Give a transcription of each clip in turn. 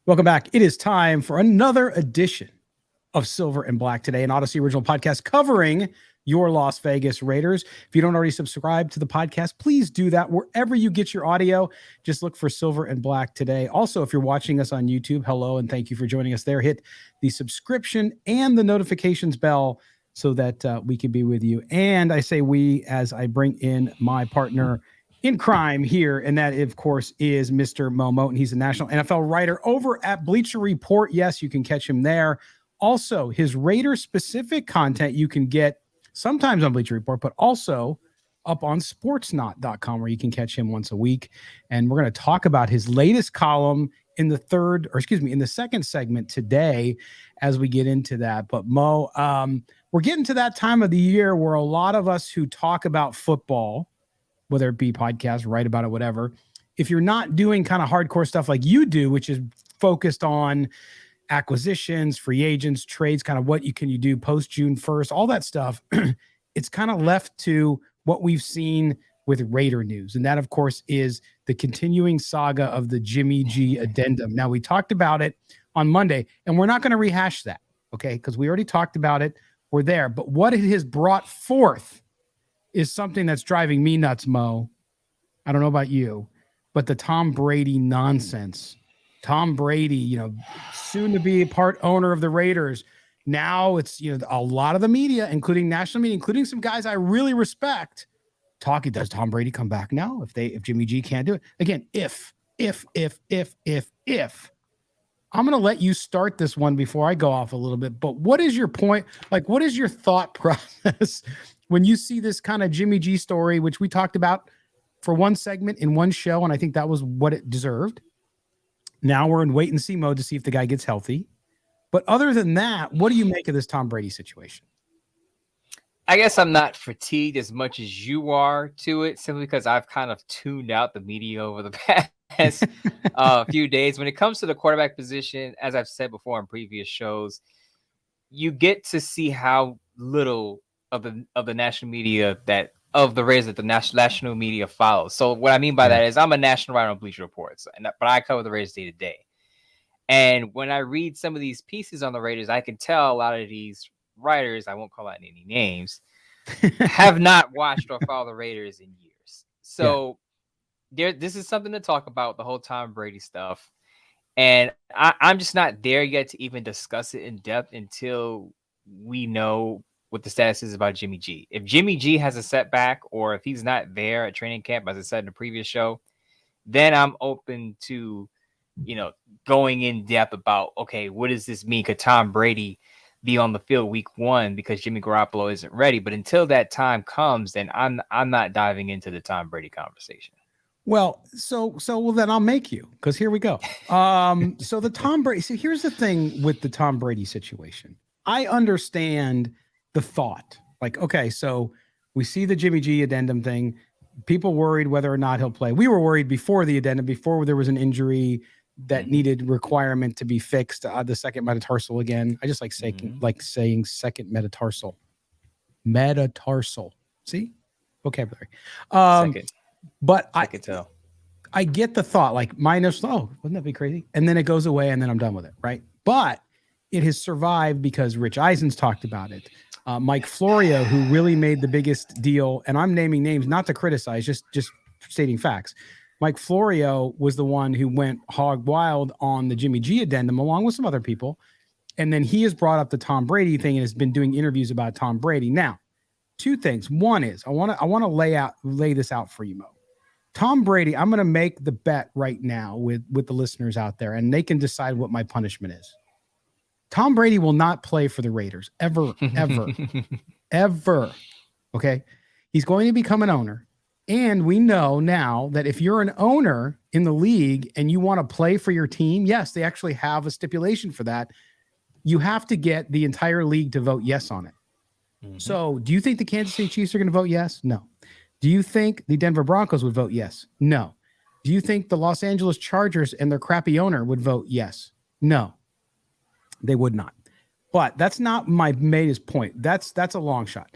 Welcome back. It is time for another edition of Silver and Black today, an Odyssey original podcast covering your Las Vegas Raiders. If you don't already subscribe to the podcast, please do that wherever you get your audio. Just look for Silver and Black today. Also, if you're watching us on YouTube, hello and thank you for joining us there. Hit the subscription and the notifications bell so that we can be with you. And I say we as I bring in my partner in crime here, and that, of course, is Mr. Moe Moton. He's a national NFL writer over at Bleacher Report. Yes, you can catch him there. Also, his Raider-specific content you can get sometimes on Bleacher Report, but also up on sportsnot.com, where you can catch him once a week. And we're going to talk about his latest column in the second segment today as we get into that. But Mo, we're getting to that time of the year where a lot of us who talk about football, whether it be podcast, write about it, whatever, if you're not doing kind of hardcore stuff like you do, which is focused on acquisitions, free agents, trades, kind of what you do post June 1st, all that stuff, it's kind of left to what we've seen with Raider news. And that, of course, is the continuing saga of the Jimmy G addendum. Now, we talked about it on Monday, and we're not going to rehash that, okay, because we already talked about it. We're there. But what it has brought forth is something that's driving me nuts, Mo. I don't know about you, but the Tom Brady nonsense. Tom Brady, soon to be part owner of the Raiders. Now it's, a lot of the media, including national media, including some guys I really respect, talking, does Tom Brady come back now if Jimmy G can't do it? Again, if. I'm going to let you start this one before I go off a little bit, but what is your point? Like, what is your thought process when you see this kind of Jimmy G story, which we talked about for one segment in one show, and I think that was what it deserved. Now we're in wait and see mode to see if the guy gets healthy. But other than that, what do you make of this Tom Brady situation? I guess I'm not fatigued as much as you are to it, simply because I've kind of tuned out the media over the past few days. When it comes to the quarterback position, as I've said before in previous shows, you get to see how little of the national media of the Raiders that the national media follows. So what I mean by that is I'm a national writer on Bleacher Report, but I cover the Raiders day to day. And when I read some of these pieces on the Raiders, I can tell a lot of these writers, I won't call out any names, have not watched or followed the Raiders in years. So this is something to talk about, the whole Tom Brady stuff. And I'm just not there yet to even discuss it in depth until we know what the status is about Jimmy G. If Jimmy G has a setback, or if he's not there at training camp, as I said in the previous show, then I'm open to, going in depth about, okay, what does this mean? Could Tom Brady be on the field week 1 because Jimmy Garoppolo isn't ready? But until that time comes, then I'm not diving into the Tom Brady conversation. Well, so then I'll make you, because here we go. So the Tom Brady, see, here's the thing with the Tom Brady situation. I understand the thought, like, okay, so we see the Jimmy G addendum thing. People worried whether or not he'll play. We were worried before the addendum, before there was an injury that needed requirement to be fixed. The second metatarsal again. I just like saying second metatarsal. Metatarsal. See? Vocabulary. Second. But I could tell. I get the thought, like, minus, wouldn't that be crazy? And then it goes away and then I'm done with it, right? But it has survived because Rich Eisen's talked about it. Mike Florio, who really made the biggest deal, and I'm naming names not to criticize, just stating facts. Mike Florio was the one who went hog wild on the Jimmy G addendum along with some other people. And then he has brought up the Tom Brady thing and has been doing interviews about Tom Brady. Now, two things. One is I want to lay this out for you, Mo. Tom Brady, I'm going to make the bet right now with the listeners out there, and they can decide what my punishment is. Tom Brady will not play for the Raiders ever. Okay. He's going to become an owner. And we know now that if you're an owner in the league and you want to play for your team, yes, they actually have a stipulation for that. You have to get the entire league to vote yes on it. Mm-hmm. So do you think the Kansas City Chiefs are going to vote yes? No. Do you think the Denver Broncos would vote yes? No. Do you think the Los Angeles Chargers and their crappy owner would vote yes? No. They would not. But that's not my main point. That's a long shot.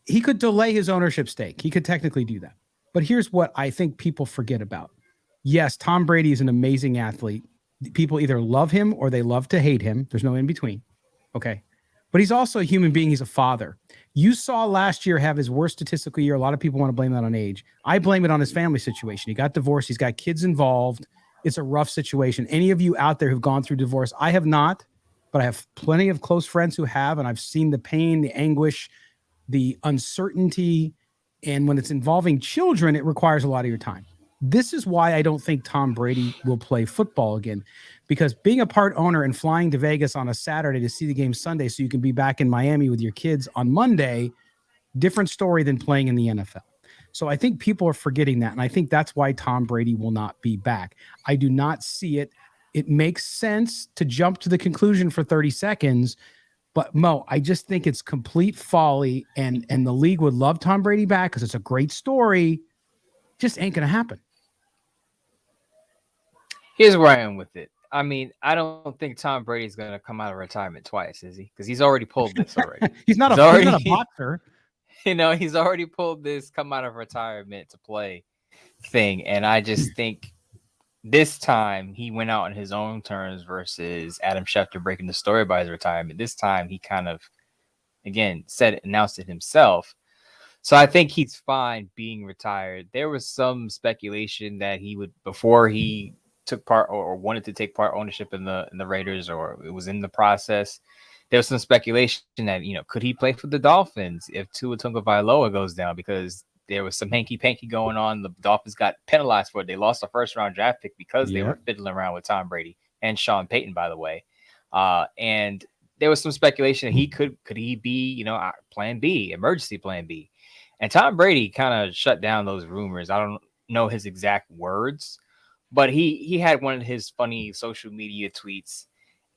He could delay his ownership stake. He could technically do that. But here's what I think people forget about. Yes, Tom Brady is an amazing athlete. People either love him or they love to hate him. There's no in between. Okay. But he's also a human being. He's a father. You saw last year have his worst statistical year. A lot of people want to blame that on age. I blame it on his family situation. He got divorced. He's got kids involved. It's a rough situation. Any of you out there who've gone through divorce, I have not, but I have plenty of close friends who have, and I've seen the pain, the anguish, the uncertainty. And when it's involving children, it requires a lot of your time. This is why I don't think Tom Brady will play football again, because being a part owner and flying to Vegas on a Saturday to see the game Sunday so you can be back in Miami with your kids on Monday, different story than playing in the NFL. So I think people are forgetting that, and I think that's why Tom Brady will not be back. I do not see it. It makes sense to jump to the conclusion for 30 seconds, but Mo, I just think it's complete folly, and the league would love Tom Brady back because it's a great story. Just ain't going to happen. Here's where I am with it. I mean, I don't think Tom Brady's going to come out of retirement twice, is he? Because he's already pulled this already. He's not a boxer. He's already pulled this come out of retirement to play thing. And I just think this time he went out on his own terms versus Adam Schefter breaking the story by his retirement. This time he kind of, again, announced it himself. So I think he's fine being retired. There was some speculation that he would, before he took part or wanted to take part ownership in the Raiders, or it was in the process, there was some speculation that, could he play for the Dolphins if Tua Tagovailoa goes down, because there was some hanky-panky going on. The Dolphins got penalized for it. They lost a first-round draft pick because they were fiddling around with Tom Brady and Sean Payton, by the way. And there was some speculation that he could he be, plan B, emergency plan B. And Tom Brady kind of shut down those rumors. I don't know his exact words, but he had one of his funny social media tweets,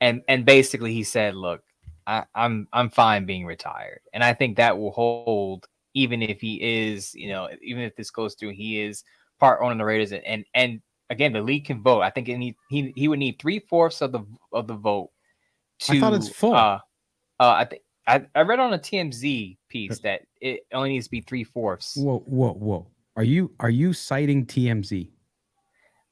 and basically he said, "Look, I'm fine being retired," and I think that will hold even if he is, even if this goes through, he is part owner of the Raiders, and again, the league can vote. I think he would need 3/4 of the vote. I thought it's full. I think I read on a TMZ piece that it only needs to be 3/4. Whoa! Are you citing TMZ?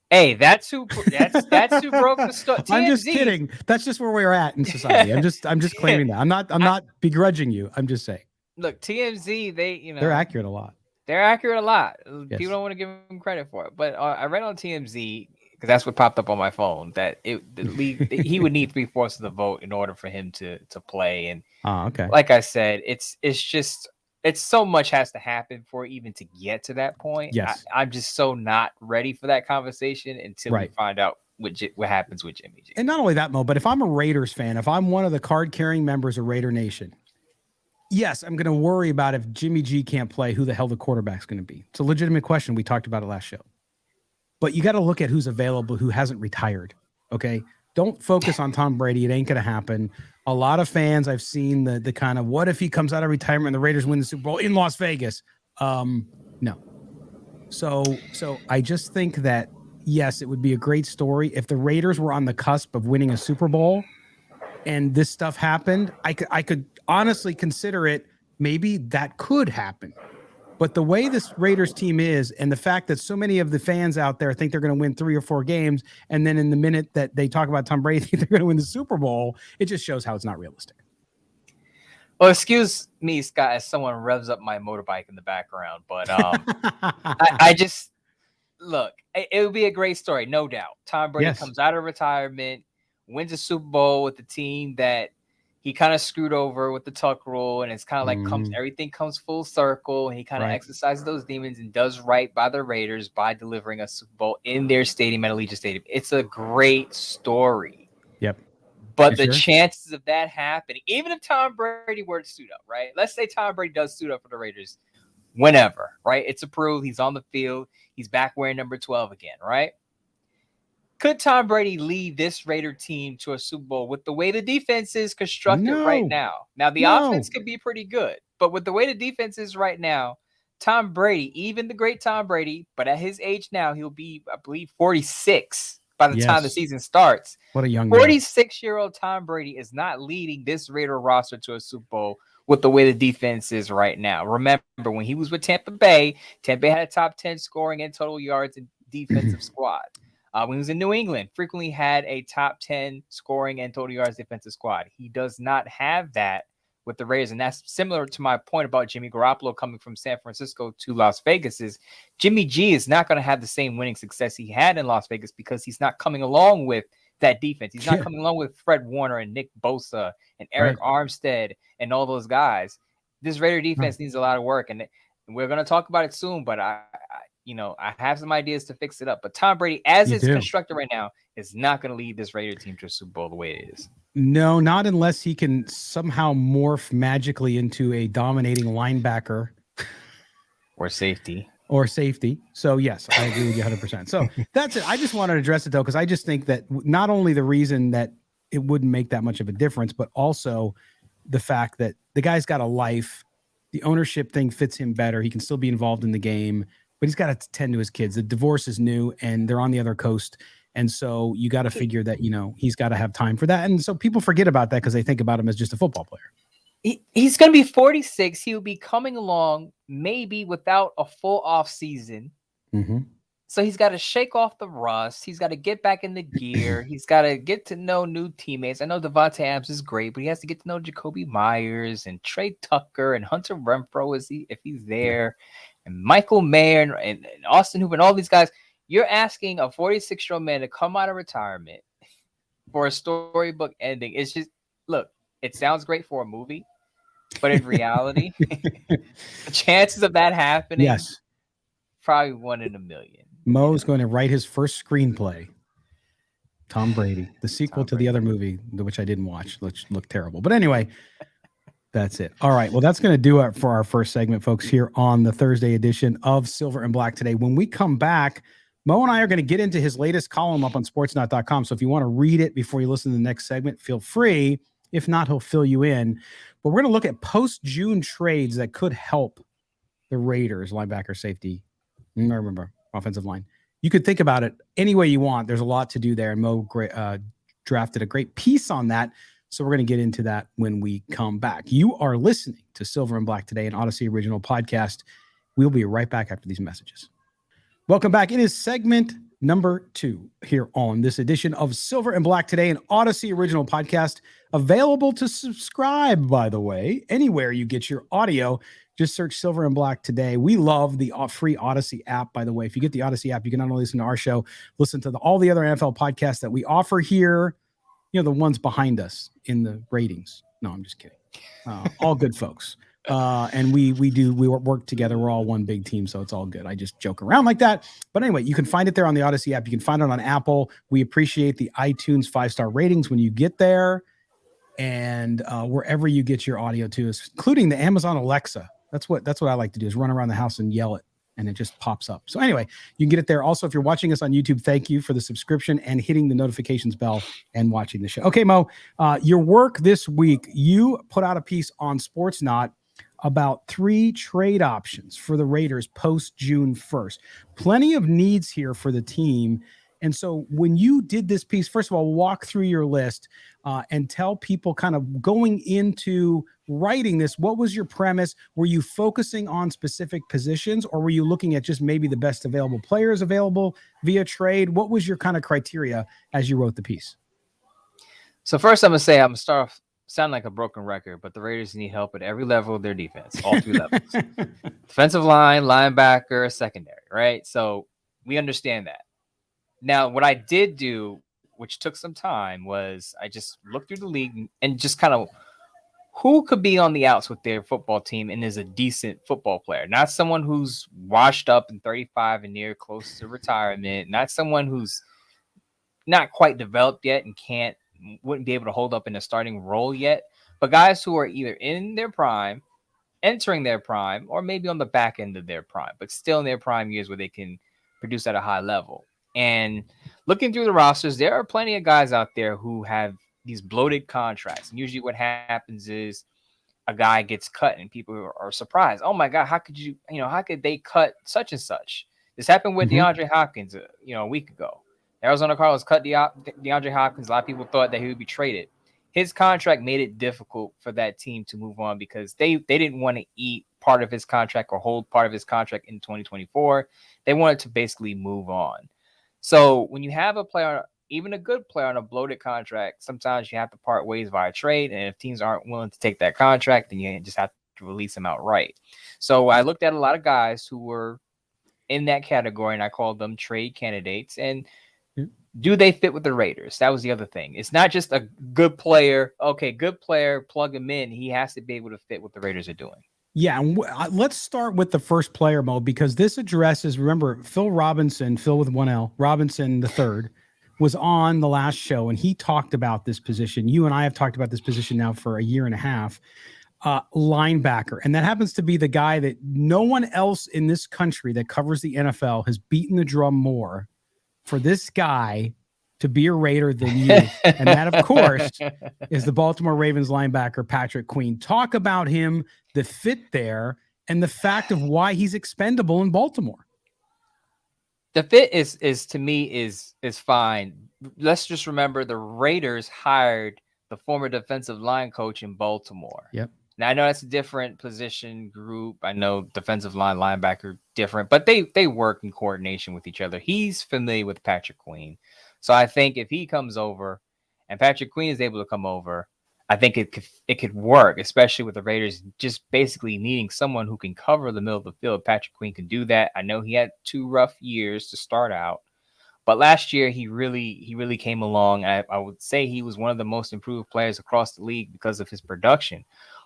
Hey, that's who broke the story. I'm just kidding. That's just where we're at in society. I'm just claiming that. I'm not begrudging you. I'm just saying. Look, TMZ, they're accurate a lot. They're accurate a lot. Yes. People don't want to give them credit for it. But I read on TMZ, because that's what popped up on my phone, that the league he would need 3/4 of the vote in order for him to play. And okay. Like I said, it's so much has to happen for even to get to that point. Yes. I'm just so not ready for that conversation until we find out what happens with Jimmy G. And not only that, Mo, but if I'm a Raiders fan, if I'm one of the card-carrying members of Raider Nation, yes, I'm going to worry about if Jimmy G can't play, who the hell the quarterback's going to be. It's a legitimate question. We talked about it last show. But you got to look at who's available, who hasn't retired, okay? Don't focus on Tom Brady. It ain't going to happen. A lot of fans, I've seen the kind of, what if he comes out of retirement and the Raiders win the Super Bowl in Las Vegas? No. So I just think that, yes, it would be a great story if the Raiders were on the cusp of winning a Super Bowl and this stuff happened. I could honestly consider it. Maybe that could happen. But the way this Raiders team is, and the fact that so many of the fans out there think they're going to win 3 or 4 games, and then in the minute that they talk about Tom Brady, they're going to win the Super Bowl, it just shows how it's not realistic. Well, excuse me, Scott, as someone revs up my motorbike in the background, but I just look. It would be a great story, no doubt. Tom Brady comes out of retirement, wins a Super Bowl with the team that he kind of screwed over with the tuck rule, and it's kind of like everything comes full circle, and he kind of exercises those demons and does right by the Raiders by delivering a Super Bowl in their stadium at Allegiant Stadium. It's a great story. Yep. But the chances of that happening, even if Tom Brady were to suit up, right? Let's say Tom Brady does suit up for the Raiders whenever, right? It's approved. He's on the field. He's back wearing number 12 again, right? Could Tom Brady lead this Raider team to a Super Bowl with the way the defense is constructed right now? Now, the offense could be pretty good, but with the way the defense is right now, Tom Brady, even the great Tom Brady, but at his age now, he'll be, I believe, 46 by the time the season starts. What a young 46-year-old Tom Brady is not leading this Raider roster to a Super Bowl with the way the defense is right now. Remember, when he was with Tampa Bay had a top 10 scoring and total yards and defensive squad. When he was in New England, frequently had a top 10 scoring and total yards defensive squad. He does not have that with the Raiders. And that's similar to my point about Jimmy Garoppolo coming from San Francisco to Las Vegas. Is Jimmy G is not going to have the same winning success he had in Las Vegas because he's not coming along with that defense. He's not coming along with Fred Warner and Nick Bosa and Eric Armstead and all those guys. This Raider defense needs a lot of work, and we're going to talk about it soon, but I have some ideas to fix it up. But Tom Brady, as it's constructed right now, is not going to lead this Raider team to a Super Bowl the way it is. No, not unless he can somehow morph magically into a dominating linebacker or safety. So yes, I agree with you 100%. So that's it. I just wanted to address it though, because I just think that not only the reason that it wouldn't make that much of a difference, but also the fact that the guy's got a life. The ownership thing fits him better. He can still be involved in the game, but he's got to tend to his kids. The divorce is new and they're on the other coast. And so you got to figure that, he's got to have time for that. And so people forget about that because they think about him as just a football player. He's going to be 46. He'll be coming along maybe without a full off season. Mm-hmm. So he's got to shake off the rust. He's got to get back in the gear. He's got to get to know new teammates. I know Devontae Adams is great, but he has to get to know Jacoby Myers and Trey Tucker and Hunter Renfrow if he's there, and Michael Mayer and Austin Hooper and all these guys. You're asking a 46-year-old man to come out of retirement for a storybook ending. It's just, look, it sounds great for a movie, but in reality, the chances of that happening, probably 1 in a million. Mo's going to write his first screenplay. Tom Brady, the sequel to the other movie, which I didn't watch, which looked terrible. But anyway, that's it. All right. Well, that's going to do it for our first segment, folks, here on the Thursday edition of Silver and Black Today. When we come back, Mo and I are going to get into his latest column up on sportsnot.com. So if you want to read it before you listen to the next segment, feel free. If not, he'll fill you in. But we're going to look at post-June trades that could help the Raiders, linebacker, safety, remember, offensive line. You could think about it any way you want. There's a lot to do there. And Mo drafted a great piece on that. So we're going to get into that when we come back. You are listening to Silver and Black Today, an Odyssey original podcast. We'll be right back after these messages. Welcome back. It is segment number 2 here on this edition of Silver and Black Today, an Odyssey original podcast, available to subscribe, by the way, anywhere you get your audio. Just search Silver and Black Today. We love the free Odyssey app, by the way. If you get the Odyssey app, you can not only listen to our show, listen to all the other NFL podcasts that we offer here, the ones behind us in the ratings. No, I'm just kidding. All good folks. And we work together. We're all one big team, so it's all good. I just joke around like that. But anyway, you can find it there on the Odyssey app. You can find it on Apple. We appreciate the iTunes 5-star ratings when you get there, and wherever you get your audio too, including the Amazon Alexa. That's what I like to do, is run around the house and yell it, and it just pops up. So anyway, you can get it there. Also, if you're watching us on YouTube, thank you for the subscription and hitting the notifications bell and watching the show. Okay, Mo, your work this week, you put out a piece on SportsNot about 3 trade options for the Raiders post June 1st. Plenty of needs here for the team. And so when you did this piece, first of all, walk through your list and tell people kind of going into writing this, what was your premise? Were you focusing on specific positions, or were you looking at just maybe the best available players available via trade? What was your kind of criteria as you wrote the piece? So first I'm going to start off, sound like a broken record, but the Raiders need help at every level of their defense, all 3 levels. Defensive line, linebacker, secondary, right? So we understand that. Now, what I did do, which took some time, was I just looked through the league and just kind of who could be on the outs with their football team and is a decent football player. Not someone who's washed up and 35 and near close to retirement. Not someone who's not quite developed yet and wouldn't be able to hold up in a starting role yet. But guys who are either in their prime, entering their prime, or maybe on the back end of their prime, but still in their prime years where they can produce at a high level. And looking through the rosters, there are plenty of guys out there who have these bloated contracts. And usually what happens is a guy gets cut and people are surprised. Oh my God, how could they cut such and such? This happened with DeAndre Hopkins, a week ago. Arizona Cardinals cut DeAndre Hopkins. A lot of people thought that he would be traded. His contract made it difficult for that team to move on because they didn't want to eat part of his contract or hold part of his contract in 2024. They wanted to basically move on. So when you have a player, even a good player on a bloated contract, sometimes you have to part ways via trade. And if teams aren't willing to take that contract, then you just have to release them outright. So I looked at a lot of guys who were in that category, and I called them trade candidates. And do they fit with the Raiders? That was the other thing. It's not just a good player. Okay, good player, plug him in. He has to be able to fit what the Raiders are doing. Yeah, and let's start with the first player, Mo, because this addresses, remember, Phil Robinson, Phil with one L, Robinson the third, was on the last show, and he talked about this position. You and I have talked about this position now for a year and a half, linebacker. And that happens to be the guy that no one else in this country that covers the NFL has beaten the drum more for this guy to be a Raider than you. And that, of course, is the Baltimore Ravens linebacker, Patrick Queen. Talk about him, the fit there, and the fact of why he's expendable in Baltimore. The fit is to me is fine. Let's just remember the Raiders hired the former defensive line coach in Baltimore. Yep. Now I know that's a different position group. I know defensive line, linebacker different, but they work in coordination with each other. He's familiar with Patrick Queen. So I think if he comes over and Patrick Queen is able to come over, I think it could work, especially with the Raiders just basically needing someone who can cover the middle of the field. Patrick Queen can do that. I know he had 2 rough years to start out, but last year he really came along. I would say he was one of the most improved players across the league because of his production.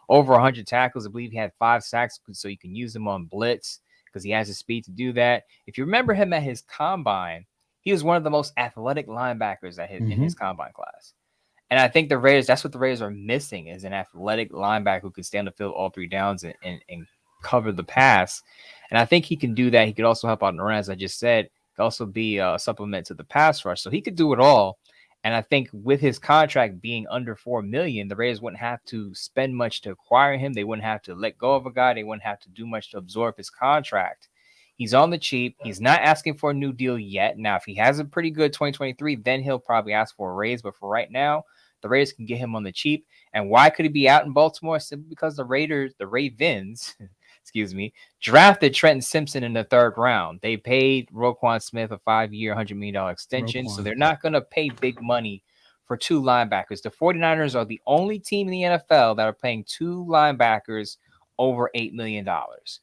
Over 100 tackles. I believe he had 5 sacks, so you can use him on blitz because he has the speed to do that. If you remember him at his combine, he was one of the most athletic linebackers in his combine class. And I think the Raiders, that's what the Raiders are missing, is an athletic linebacker who can stay on the field all 3 downs and cover the pass. And I think he can do that. He could also help out in the run, as I just said. He could also be a supplement to the pass rush. So he could do it all. And I think with his contract being under $4 million, the Raiders wouldn't have to spend much to acquire him. They wouldn't have to let go of a guy. They wouldn't have to do much to absorb his contract. He's on the cheap. He's not asking for a new deal yet. Now, if he has a pretty good 2023, then he'll probably ask for a raise. But for right now, the Raiders can get him on the cheap. And why could he be out in Baltimore? Simply because the Ravens, drafted Trenton Simpson in the 3rd round. They paid Roquan Smith a 5-year, $100 million extension. So they're not going to pay big money for 2 linebackers. The 49ers are the only team in the NFL that are paying 2 linebackers over $8 million.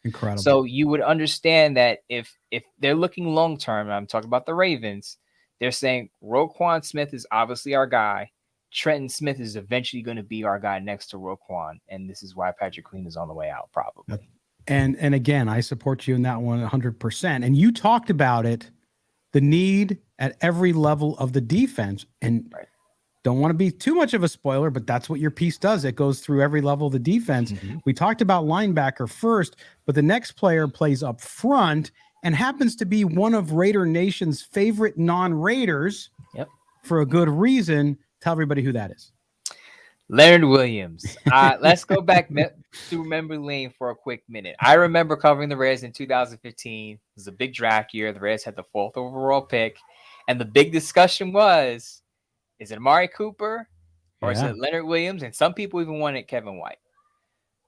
Incredible. So you would understand that if they're looking long term, I'm talking about the Ravens, they're saying Roquan Smith is obviously our guy. Trenton Smith is eventually going to be our guy next to Roquan, and this is why Patrick Queen is on the way out, probably. And again, I support you in that one 100%. And you talked about it, the need at every level of the defense. And don't want to be too much of a spoiler, but that's what your piece does. It goes through every level of the defense. We talked about linebacker first, but the next player plays up front and happens to be one of Raider Nation's favorite non-Raiders for a good reason. Tell everybody who that is. Leonard Williams. Let's go back through memory lane for a quick minute. I remember covering the Raiders in 2015. It was a big draft year. The Raiders had the 4th overall pick. And the big discussion was, is it Amari Cooper or is it Leonard Williams? And some people even wanted Kevin White.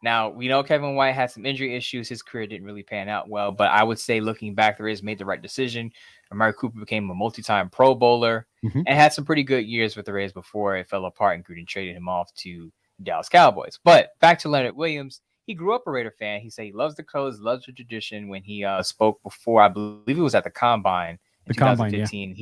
Now, we know Kevin White had some injury issues. His career didn't really pan out well. But I would say, looking back, the Raiders made the right decision. Amari Cooper became a multi-time Pro Bowler and had some pretty good years with the Raiders before it fell apart and Gruden traded him off to the Dallas Cowboys. But back to Leonard Williams. He grew up a Raider fan. He said he loves the colors, loves the tradition. When he spoke before, I believe it was at the Combine in 2015.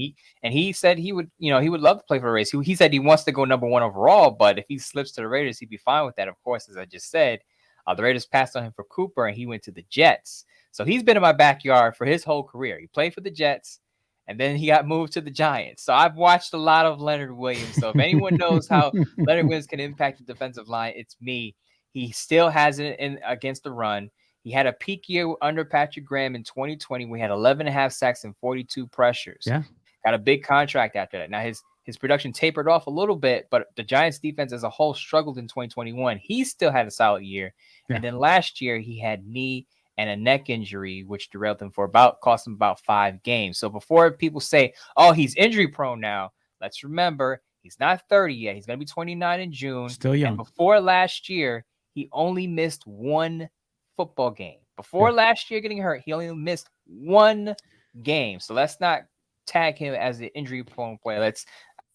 He said he would love to play for the Raiders. He said he wants to go number 1 overall, but if he slips to the Raiders, he'd be fine with that. Of course, as I just said, the Raiders passed on him for Cooper, and he went to the Jets. So he's been in my backyard for his whole career. He played for the Jets, and then he got moved to the Giants. So I've watched a lot of Leonard Williams. So if anyone knows how Leonard Williams can impact the defensive line, it's me. He still has it in against the run. He had a peak year under Patrick Graham in 2020. We had 11.5 sacks and 42 pressures. Yeah. Got a big contract after that. Now his production tapered off a little bit, but the Giants defense as a whole struggled in 2021. He still had a solid year. Yeah. And then last year he had knee and a neck injury, which derailed him cost him about 5 games. So before people say, oh, he's injury prone now, let's remember he's not 30 yet. He's going to be 29 in June. Still young. And before last year, he only missed 1 football game. Before last year getting hurt, he only missed 1 game. So let's not tag him as the injury-prone player.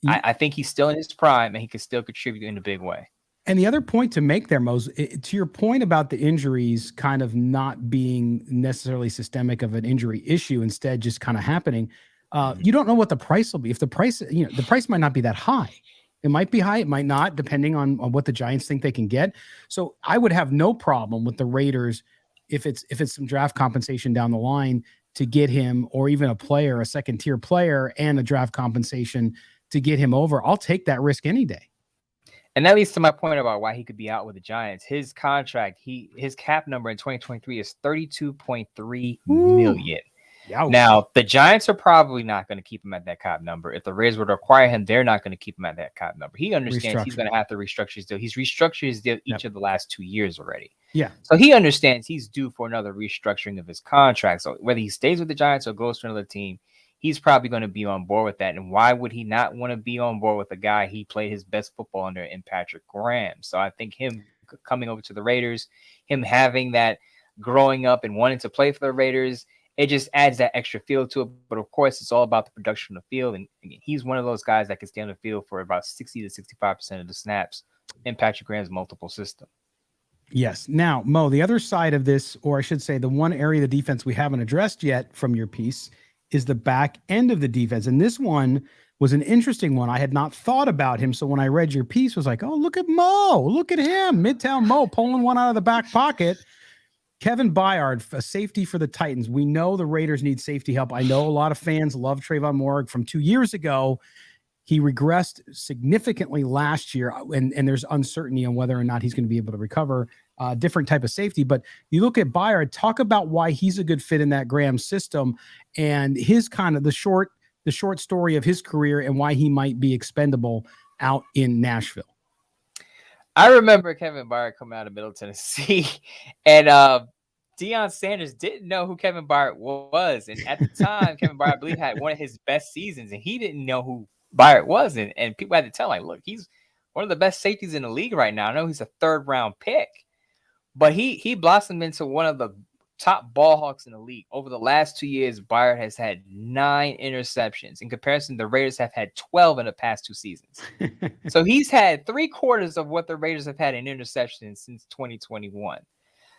I think he's still in his prime, and he can still contribute in a big way. And the other point to make there, Mose, to your point about the injuries kind of not being necessarily systemic of an injury issue, instead just kind of happening, you don't know what the price will be. If the price, the price might not be that high. It might be high, it might not, depending on what the Giants think they can get. So I would have no problem with the Raiders if it's some draft compensation down the line to get him, or even a second-tier player and a draft compensation to get him over. I'll take that risk any day. And that leads to my point about why he could be out with the Giants. His contract, his cap number in 2023 is $32.3 million. Ouch. Now, the Giants are probably not going to keep him at that cap number. If the Raiders were to acquire him, they're not going to keep him at that cap number. He understands he's going to have to restructure his deal. He's restructured his deal each of the last 2 years already. Yeah. So he understands he's due for another restructuring of his contract. So whether he stays with the Giants or goes to another team, he's probably going to be on board with that. And why would he not want to be on board with a guy he played his best football under in Patrick Graham? So I think him coming over to the Raiders, him having that growing up and wanting to play for the Raiders, it just adds that extra feel to it. But of course, it's all about the production on the field. And again, he's one of those guys that can stay on the field for about 60 to 65% of the snaps in Patrick Graham's multiple system. Yes. Now, Mo, the other side of this, or I should say the one area of the defense we haven't addressed yet from your piece, is the back end of the defense. And this one was an interesting one. I had not thought about him. So when I read your piece, I was like, oh, look at Mo. Look at him. Midtown Mo pulling one out of the back pocket. Kevin Byard, a safety for the Titans. We know the Raiders need safety help. I know a lot of fans love Trayvon Moore from 2 years ago. He regressed significantly last year, and there's uncertainty on whether or not he's going to be able to recover. Different type of safety. But you look at Byard, talk about why he's a good fit in that Graham system, and his kind of the short story of his career and why he might be expendable out in Nashville. I remember Kevin Byard coming out of Middle Tennessee, and Deion Sanders didn't know who Kevin Byard was. And at the time, Kevin Byard, I believe, had one of his best seasons, and he didn't know who Byard was. And people had to tell him, like, look, he's one of the best safeties in the league right now. I know he's a third-round pick, but he blossomed into one of the top ball hawks in the league. Over the last 2 years, Byard has had 9 interceptions. In comparison, the Raiders have had 12 in the past 2 seasons. So he's had 3/4 of what the Raiders have had in interceptions since 2021.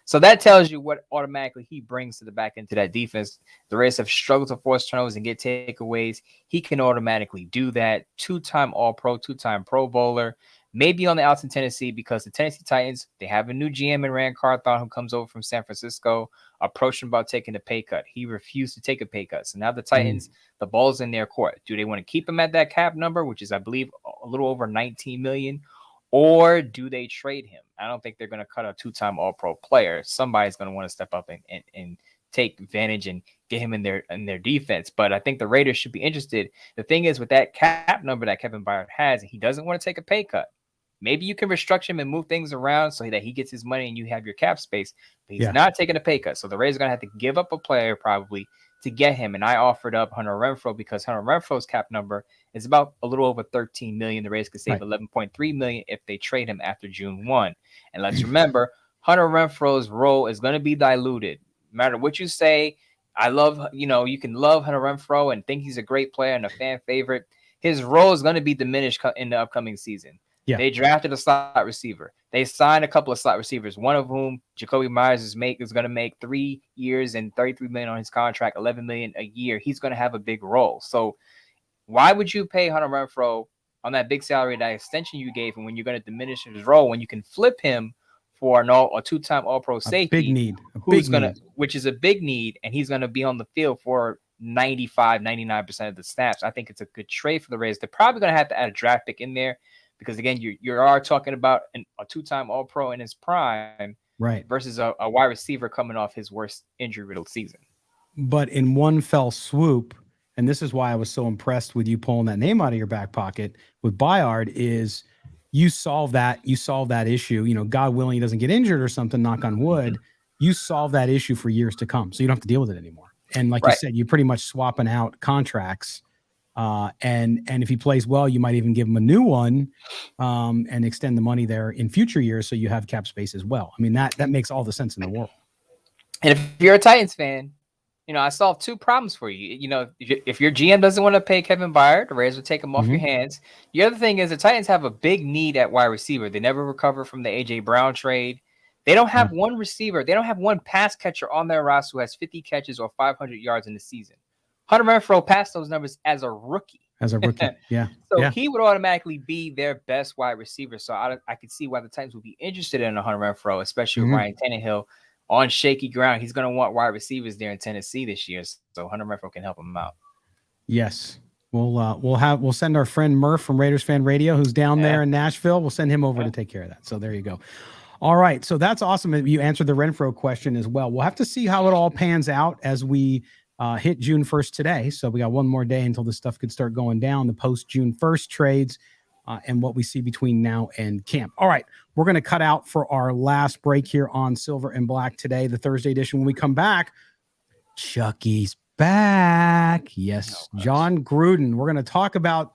So that tells you what automatically he brings to the back end to that defense. The Raiders have struggled to force turnovers and get takeaways. He can automatically do that. 2-time All-Pro, 2-time Pro Bowler. Maybe on the outs in Tennessee, because the Tennessee Titans, they have a new GM in Rand Carthon who comes over from San Francisco, approached him about taking a pay cut. He refused to take a pay cut. So now the Titans, the ball's in their court. Do they want to keep him at that cap number, which is, I believe, a little over $19 million, or do they trade him? I don't think they're going to cut a 2-time All-Pro player. Somebody's going to want to step up and take advantage and get him in their defense. But I think the Raiders should be interested. The thing is, with that cap number that Kevin Byard has, he doesn't want to take a pay cut. Maybe you can restructure him and move things around so that he gets his money and you have your cap space, but he's not taking a pay cut. So the Raiders are going to have to give up a player probably to get him. And I offered up Hunter Renfrow because Hunter Renfrow's cap number is about a little over $13 million. The Raiders could save $11.3 million if they trade him after June 1. And let's remember, Hunter Renfrow's role is going to be diluted. No matter what you say, I love, you can love Hunter Renfrow and think he's a great player and a fan favorite. His role is going to be diminished in the upcoming season. Yeah. They drafted a slot receiver. They signed a couple of slot receivers, one of whom Jacoby Myers is going to make 3 years and $33 million on his contract, $11 million a year. He's going to have a big role. So why would you pay Hunter Renfrow on that big salary, that extension you gave him, when you're going to diminish his role, when you can flip him for a 2-time All-Pro safety, which is a big need, and he's going to be on the field for 99% of the snaps? I think it's a good trade for the Raiders. They're probably going to have to add a draft pick in there, because again, you are talking about a 2-time All-Pro in his prime, right, versus a wide receiver coming off his worst injury-riddled season. But in one fell swoop, and this is why I was so impressed with you pulling that name out of your back pocket with Byard, is you solve that issue. God willing, he doesn't get injured or something, knock on wood. You solve that issue for years to come, so you don't have to deal with it anymore. And like you said, you're pretty much swapping out contracts. And if he plays well, you might even give him a new one and extend the money there in future years, so you have cap space as well. I mean, that makes all the sense in the world. And if you're a Titans fan, I solved two problems for you. If your GM doesn't want to pay Kevin Byard, the Raiders will take him off your hands. The other thing is the Titans have a big need at wide receiver. They never recover from the A.J. Brown trade. They don't have one receiver. They don't have one pass catcher on their roster who has 50 catches or 500 yards in the season. Hunter Renfrow passed those numbers as a rookie. Yeah. So he would automatically be their best wide receiver. So I could see why the Titans would be interested in a Hunter Renfrow, especially with Ryan Tannehill on shaky ground. He's going to want wide receivers there in Tennessee this year. So Hunter Renfrow can help him out. Yes. We'll send our friend Murph from Raiders Fan Radio, who's down there in Nashville. We'll send him over to take care of that. So there you go. All right. So that's awesome. You answered the Renfrow question as well. We'll have to see how it all pans out as we hit June 1st today. So we got one more day until this stuff could start going down, the post June 1st trades and what we see between now and camp. All right. We're going to cut out for our last break here on Silver and Black today, the Thursday edition. When we come back, Chucky's back. Yes. Jon Gruden. We're going to talk about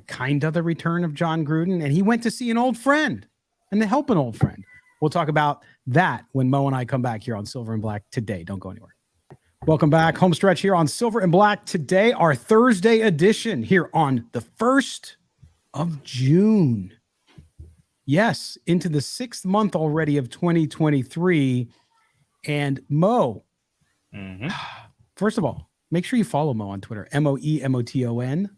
kind of the return of Jon Gruden, and he went to see an old friend and to help an old friend. We'll talk about that when Mo and I come back here on Silver and Black today. Don't go anywhere. Welcome back. Home stretch here on Silver and Black today, our Thursday edition here on the 1st of June. Yes, into the 6th month already of 2023. And Mo, first of all, make sure you follow Mo on Twitter, MoeMoton.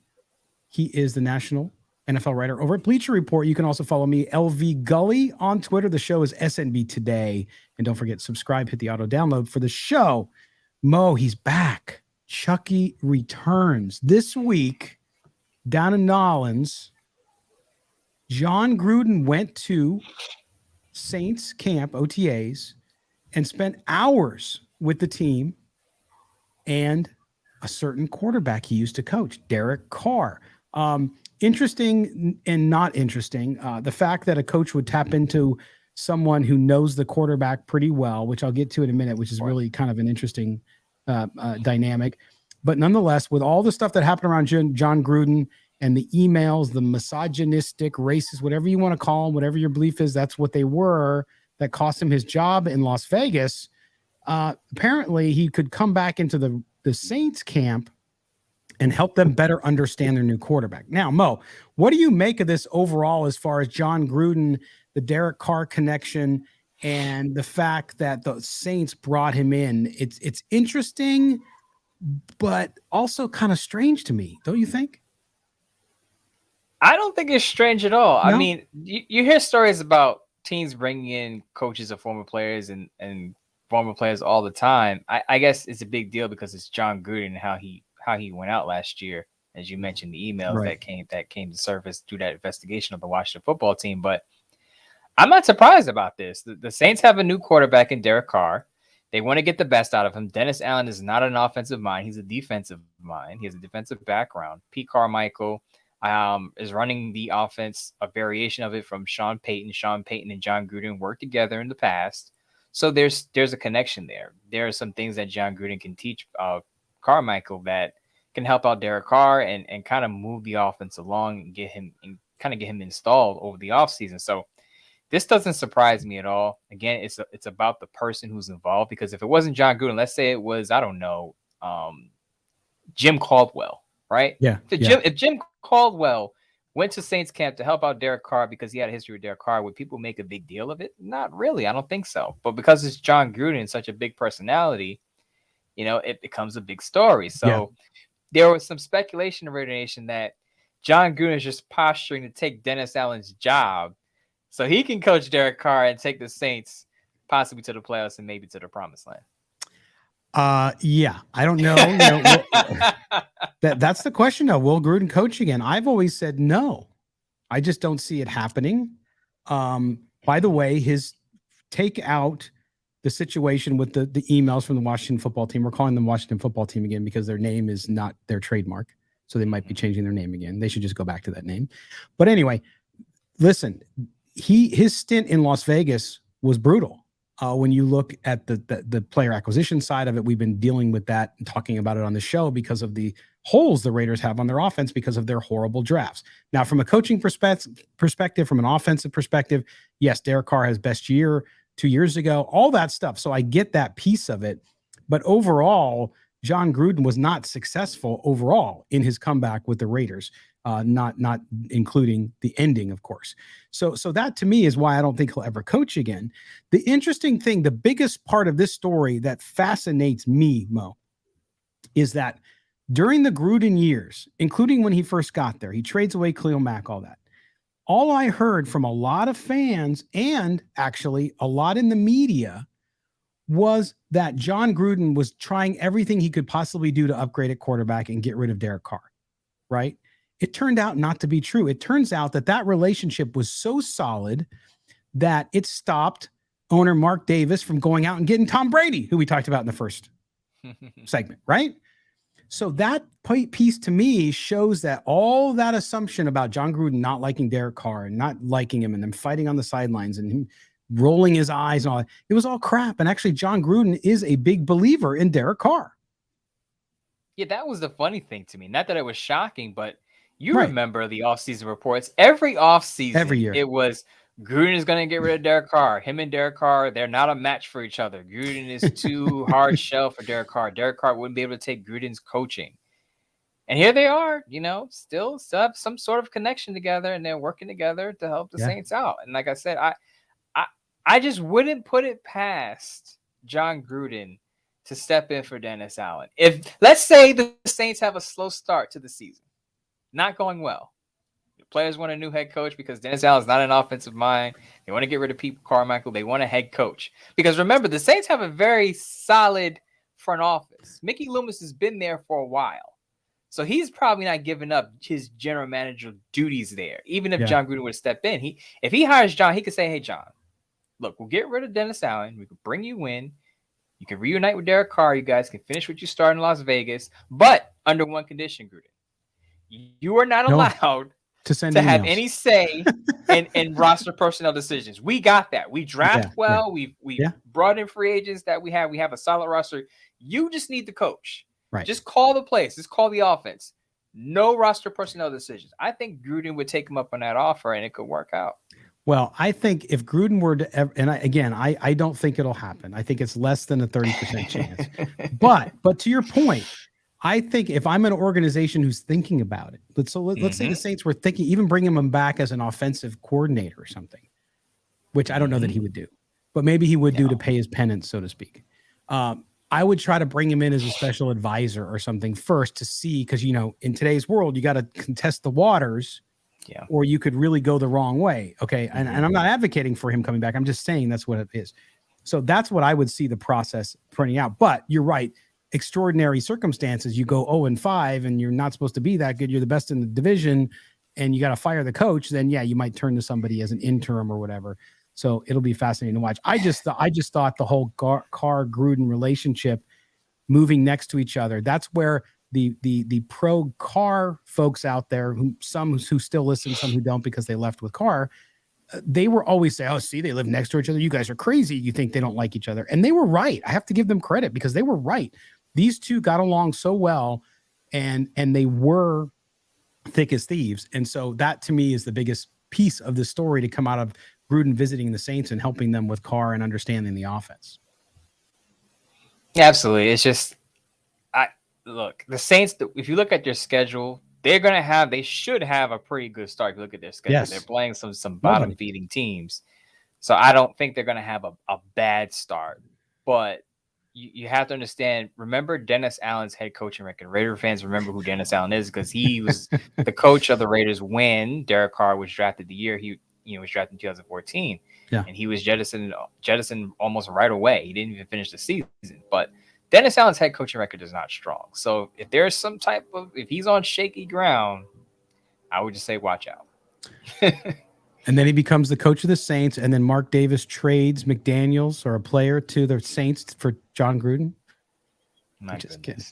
He is the national NFL writer over at Bleacher Report. You can also follow me, LV Gully, on Twitter. The show is SNB Today. And don't forget, subscribe, hit the auto download for the show. Mo, he's back. Chucky returns. This week, down in Nolens, Jon Gruden went to Saints camp, OTAs, and spent hours with the team and a certain quarterback he used to coach, Derek Carr. Interesting and not interesting. The fact that a coach would tap into someone who knows the quarterback pretty well, which I'll get to in a minute, which is really kind of an interesting dynamic. But nonetheless, with all the stuff that happened around Jon Gruden and the emails, the misogynistic, racist, whatever you want to call them, whatever your belief is, that's what they were, that cost him his job in Las Vegas. Apparently, he could come back into the Saints camp and help them better understand their new quarterback. Now, Mo, what do you make of this overall as far as Jon Gruden, the Derek Carr connection, and the fact that the Saints brought him in? It's interesting, but also kind of strange to me, don't you think? I don't think it's strange at all. No? I mean, you hear stories about teams bringing in coaches of former players and former players all the time. I guess it's a big deal because it's Jon Gruden and how he went out last year, as you mentioned, the emails that came to surface through that investigation of the Washington football team. But I'm not surprised about this. The Saints have a new quarterback in Derek Carr. They want to get the best out of him. Dennis Allen is not an offensive mind. He's a defensive mind. He has a defensive background. Pete Carmichael is running the offense, a variation of it from Sean Payton. Sean Payton and Jon Gruden worked together in the past. So there's a connection there. There are some things that Jon Gruden can teach Carmichael that can help out Derek Carr and kind of move the offense along and get him installed over the offseason. So this doesn't surprise me at all. Again, it's about the person who's involved, because if it wasn't Jon Gruden, let's say it was, I don't know, Jim Caldwell, right? Yeah. If Jim Caldwell went to Saints camp to help out Derek Carr because he had a history with Derek Carr, would people make a big deal of it? Not really. I don't think so. But because it's Jon Gruden, such a big personality, it becomes a big story. So there was some speculation in Raider Nation that Jon Gruden is just posturing to take Dennis Allen's job so he can coach Derek Carr and take the Saints possibly to the playoffs and maybe to the promised land. Yeah, I don't know. That's the question though. Will Gruden coach again? I've always said no. I just don't see it happening. By the way, his take out the situation with the emails from the Washington football team. We're calling them Washington football team again because their name is not their trademark. So they might be changing their name again. They should just go back to that name. But anyway, listen, his stint in Las Vegas was brutal. When you look at the player acquisition side of it, we've been dealing with that and talking about it on the show because of the holes the Raiders have on their offense because of their horrible drafts. Now, from a coaching perspective, from an offensive perspective, yes, Derek Carr has best year 2 years ago, all that stuff. So I get that piece of it. But overall, Jon Gruden was not successful overall in his comeback with the Raiders, not including the ending, of course. So that to me is why I don't think he'll ever coach again. The interesting thing, the biggest part of this story that fascinates me, Mo, is that during the Gruden years, including when he first got there, he trades away Khalil Mack, all that. All I heard from a lot of fans and actually a lot in the media was that Jon Gruden was trying everything he could possibly do to upgrade at quarterback and get rid of Derek Carr, right? It turned out not to be true. It turns out that relationship was so solid that it stopped owner Mark Davis from going out and getting Tom Brady, who we talked about in the first segment, right? So that piece to me shows that all that assumption about Jon Gruden not liking Derek Carr and not liking him and them fighting on the sidelines and him rolling his eyes and all that, it was all crap. And actually, Jon Gruden is a big believer in Derek Carr. Yeah, that was the funny thing to me. Not that it was shocking, but you remember the offseason reports. Every offseason, every year, it was Gruden is going to get rid of Derek Carr. Him and Derek Carr, they're not a match for each other. Gruden is too hard shell for Derek Carr. Derek Carr wouldn't be able to take Gruden's coaching. And here they are, still have some sort of connection together, and they're working together to help the Saints out. And like I said, I just wouldn't put it past Jon Gruden to step in for Dennis Allen. If, let's say, the Saints have a slow start to the season, not going well. The players want a new head coach because Dennis Allen's not an offensive mind. They want to get rid of Pete Carmichael. They want a head coach. Because remember, the Saints have a very solid front office. Mickey Loomis has been there for a while. So he's probably not giving up his general manager duties there. Even if Jon Gruden would step in, if he hires Jon, he could say, "Hey, Jon, look, we'll get rid of Dennis Allen. We could bring you in. You can reunite with Derek Carr. You guys can finish what you started in Las Vegas, but under one condition, Gruden. You are not allowed to have any say in roster personnel decisions. We got that. We draft well. We brought in free agents that we have. We have a solid roster. You just need the coach. Right. Just call the plays. Just call the offense. No roster personnel decisions. I think Gruden would take him up on that offer, and it could work out. Well, I think if Gruden were to ever, and I don't think it'll happen. I think it's less than a 30% chance. But to your point, I think if I'm an organization who's thinking about it, let's say the Saints were thinking, even bringing him back as an offensive coordinator or something, which I don't know that he would do, but maybe he would do to pay his penance, so to speak. I would try to bring him in as a special advisor or something first to see, because, in today's world, you got to contest the waters, or you could really go the wrong way. Okay. And I'm not advocating for him coming back. I'm just saying that's what it is. So that's what I would see the process pointing out. But you're right. Extraordinary circumstances, you go 0-5 and you're not supposed to be that good. You're the best in the division and you got to fire the coach. Then you might turn to somebody as an interim or whatever. So it'll be fascinating to watch. I just thought the whole Carr Gruden relationship moving next to each other, that's where the pro Carr folks out there, some who still listen, some who don't because they left with Carr, they were always say, "Oh, see, they live next to each other. You guys are crazy. You think they don't like each other." And they were right. I have to give them credit because they were right. These two got along so well, and they were thick as thieves. And so that to me is the biggest piece of the story to come out of Gruden visiting the Saints and helping them with Carr and understanding the offense. Absolutely. It's just, look, the Saints, if you look at their schedule, they should have a pretty good start. If you look at their schedule, Yes. They're playing some bottom feeding teams. So I don't think they're going to have a bad start, but you have to understand, remember Dennis Allen's head coaching record. Raider fans remember who Dennis Allen is because he was the coach of the Raiders when Derek Carr was drafted the year he was drafted in 2014. Yeah. And he was jettisoned almost right away. He didn't even finish the season. But Dennis Allen's head coaching record is not strong. So if there's if he's on shaky ground, I would just say watch out. And then he becomes the coach of the Saints, and then Mark Davis trades McDaniels or a player to the Saints for Jon Gruden. I'm just kidding.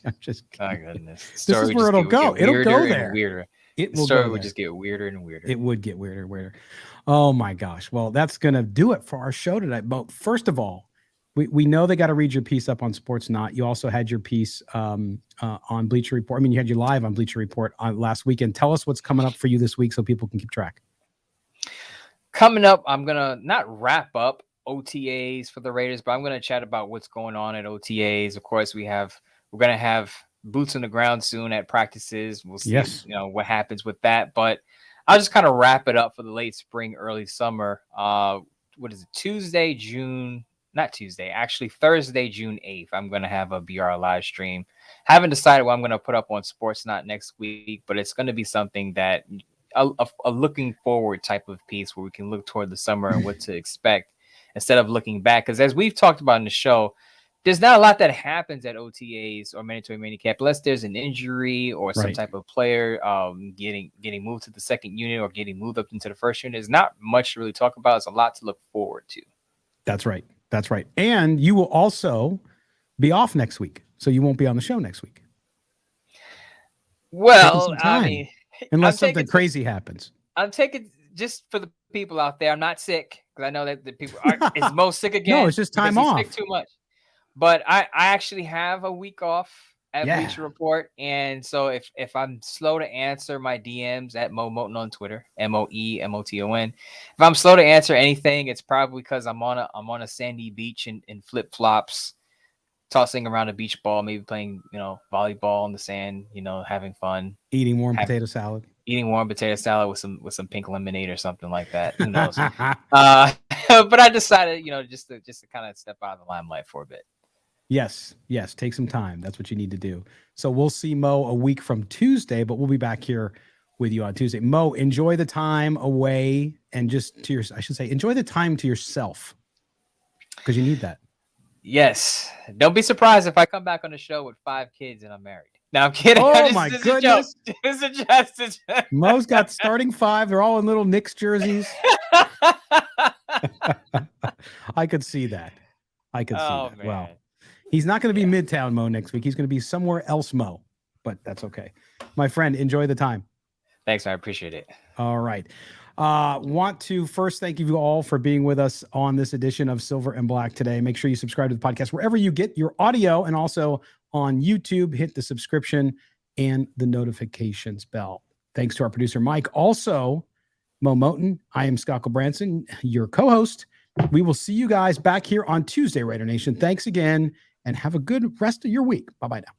My goodness. This is where it'll go. It'll go there. Weirder. The story would just get weirder and weirder. It would get weirder and weirder. Oh my gosh. Well, that's going to do it for our show tonight. But first of all, we know they got to read your piece up on Sports Not. You also had your piece on Bleacher Report. I mean, you had your live on Bleacher Report last weekend. Tell us what's coming up for you this week so people can keep track. Coming up, I'm going to not wrap up OTAs for the Raiders, but I'm going to chat about what's going on at OTAs. Of course, we're going to have boots on the ground soon at practices. We'll see, what happens with that. But I'll just kind of wrap it up for the late spring, early summer. What is it? Thursday, June 8th. I'm going to have a BR live stream. Haven't decided what I'm going to put up on Sportsnot next week, but it's going to be something that a looking forward type of piece where we can look toward the summer and what to expect instead of looking back. Because as we've talked about in the show, there's not a lot that happens at OTAs or mandatory minicamp unless there's an injury or some type of player getting moved to the second unit or getting moved up into the first unit. There's not much to really talk about. It's a lot to look forward to. That's right. And you will also be off next week, so you won't be on the show next week. Well, I mean, unless something crazy happens. I'm taking, just for the people out there, I'm not sick, because I know that the people are. Is Mo sick again? No, it's just time off. He's sick too much. But I actually have a week off at Bleacher Report, and so if I'm slow to answer my DMs at Moe Moton on Twitter, MoeMoton, if I'm slow to answer anything, it's probably because I'm on a sandy beach in flip flops, tossing around a beach ball, maybe playing volleyball on the sand, having fun, eating warm potato salad with some pink lemonade or something like that. Who knows? But I decided, just to kind of step out of the limelight for a bit. Yes. Take some time. That's what you need to do. So we'll see Mo a week from Tuesday, but we'll be back here with you on Tuesday. Mo, enjoy the time away and enjoy the time to yourself, because you need that. Yes. Don't be surprised if I come back on the show with 5 kids and I'm married. No, I'm kidding. Oh, my goodness. It's a joke. Mo's got starting 5. They're all in little Knicks jerseys. I could see that. Man. Wow. He's not going to be Midtown Mo next week. He's going to be somewhere else Mo, but that's okay. My friend, enjoy the time. Thanks, man. I appreciate it. All right. Want to first thank you all for being with us on this edition of Silver and Black today. Make sure you subscribe to the podcast wherever you get your audio, and also on YouTube. Hit the subscription and the notifications bell. Thanks to our producer, Mike. Also, Moe Moton. I am Scott Gulbransen, your co-host. We will see you guys back here on Tuesday, Raider Nation. Thanks again, and have a good rest of your week. Bye-bye now.